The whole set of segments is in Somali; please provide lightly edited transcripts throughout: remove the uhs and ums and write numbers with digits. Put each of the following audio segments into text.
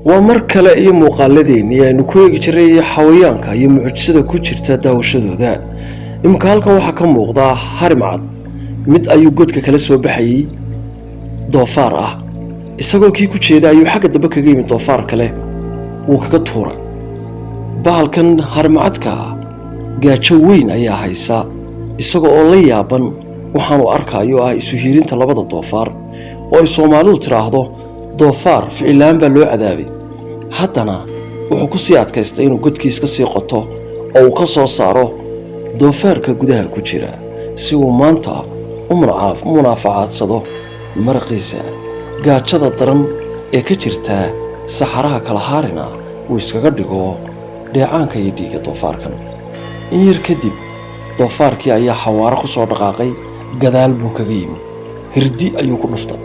ومر كلا إيه مقالدين يعني كوي جري حويانك هي معجزة كوتشرتا داوشدو ذا إمكانك وحكم وضع هرمعد مد أيو جودك كلا سو بحي ضفار isagoo kii ku jeeda ayuu xagga dambe kaga yimid doofaar kale uu kaga tuuray bahalkan harmacadka gaajo weyn ayaa haysa isagoo oo la yaaban waxaan uu arkayo isu hiirinta labada doofaar oo Soomaalidu tiraahdo doofaar ficilaan baa loo cadaabay haddana wuxuu ku sii adkaystay inuu godkiisa ka sii qoto oo uu ka soo saaro doofaarka gudaha ku jira si uu maanta u munaafacadsado marqiisa gaajada daran ee ka jirta saxaraha kala haarina uu iskaga dhigo dheecaanka iyo dhiigga doofaarkan in yar kadib doofaarkii ayaa xawaaro ku soo dhaqaaqay gadaal buu kaga yimid hirdi ayuu ku dhuftay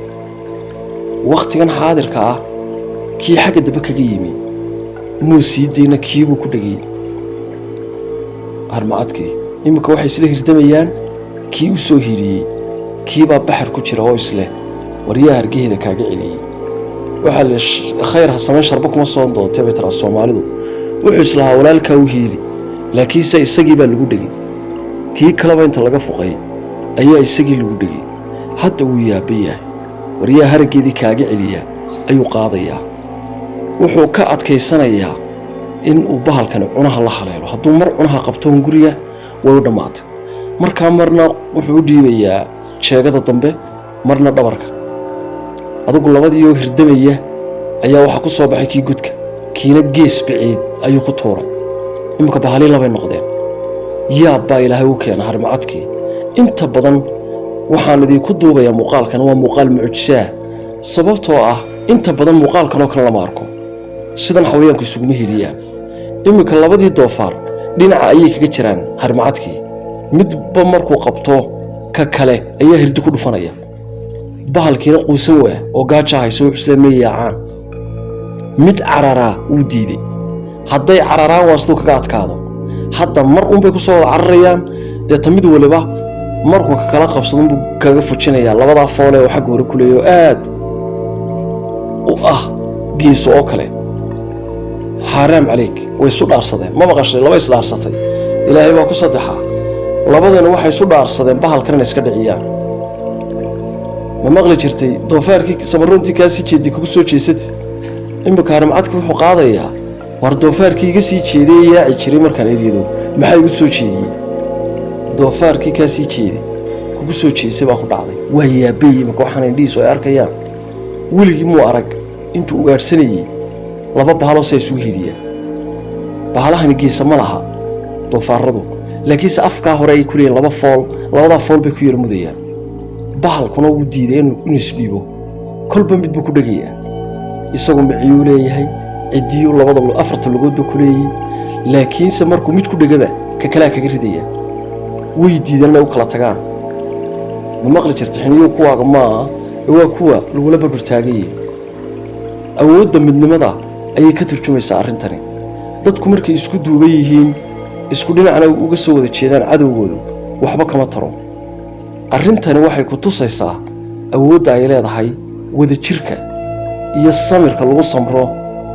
waqtigan xaadirka kii xagga dambe kaga yimid muusiidayna kiibuu ku dhagay harmacadkii imika waxay isla hirdamayaan kii u soo hiiriyey kiibaa baxar ku jira oo isle وريها هرجيه كاجع لي وحل خير هالسمين شربكم الصون دو تبتر الصومالي وحس لها ولا الكوهيلي لكن سيسجي بالجودي كي كلامين تلاقى فوقي أيه يسجي الجودي حتى ويا بيه وريها هرجيه كاجع لي أي قاضية وحوكات كيسانية إن وبهال كانوا عنها الله حليله حطوا مر عنها قبتهم قرية ودمات مر كامرنا وحودي ويا شاقة الطنبة مرنا دبرك adigu labadiyo hirdamaya ayaa waxa ku soo baxay kii gudka kiina gees biciid ayuu ku tooray imka bahali laba noqdeen yaa baa ilaahay u keenay harmacadkii inta badan waxaan idinku duubaya muuqaalkan waa muuqaal mucjisa sababtoo inta badan muuqaalkan oo kale lama arko sidan xawayaanku isugu meheliyaan imka labadii doofaar dhinaca ayay kaga jiraan harmacadkii midba markuu qabto ka kale ayaa hirdi ku dhufanaya bahalkiina quusan waa oo gaajo hayso islaamiyaan mid carara uu diiday hadday cararaan waasoo kaga adkaado hadda mar bay ku soo cararayaan tamid waliba markuu kala qabsadon buu kaga fujinaya labada foole oo xaq hore kuleeyo aad u geeso oo kale حرام عليك ويسود أرصده ما بقاش لما يسود أرصده إلهي ما كصدحة لبضن واحد يسود أرصده بحال كنا نسكت عيان ما مغلى جرتي دوفارك سمرونتي كاسي جدي كوسو جيست إن بكارم عتك في حقاضية ورد دوفارك يجسي جدي يا عشرين مركان يريدو ما حي كوسو جدي دوفارك كاسي جدي كوسو جدي سبعة بعضي وهي بي مكوحنا ليس وياركيان ولي مو أرق أنتوا أرسلي laba bahalo say soo hiriya bahalahan geesa ma laha doofaaradu laakiin afka hore ay ku leeyeen labada fool bay ku yar mudayaan bahalkuna uu diiday inuu isbiibo kolba mid buu ku dhageeyaa isagoo miciyu leeyahay cidiyo labada afarta lugood buu ku leeyahay laakiin se markuu mid ku dhagaba ka kala kaga ridaya way diidana u kala tagaan ma maqli jirtay xiniyo kuwaaga ma waa kuwa lagu la barbartaagay awoodda midnimada ayay ka turjumaysaa arintani dadku markay isku duuban yihiin isku dhinacna uga soo wada jeedaan cadawgoodu waxba kama taro arintani waxay ku tusaysaa awoodda ay leedahay wada jirka iyo samirka lagu samro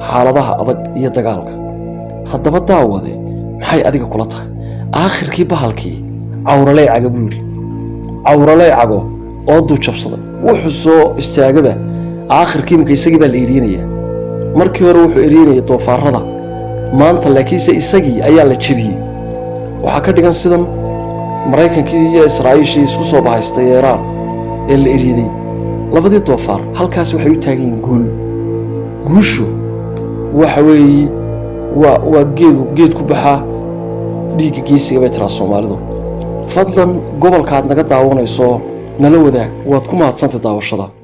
xaaladaha adag iyo dagaalka haddaba daawade maxay adiga kula tahay aakhirkii bahalkii awralay cagabuuli awralay cago oo du jabsaday wuxuu soo istaagaba aakhirkii markay isagii baa la eeriyay markii hore wuxuu eeriyay doofaarada maanta laakiin isagii ayaa la jabiyay waxa ka dhigan sidan Mareykankii iyo Israa'iil isku soo bahaystay Iran ee la eeriyay labadii doofaar halkaas waxay u taagan yihiin guushu waxa weeye waa geed ku baxa dhiigga geesiga bay tiraa Soomaalidu fadlan gobolka aad naga daawanayso nala wadaag waad ku mahadsantahay daawashada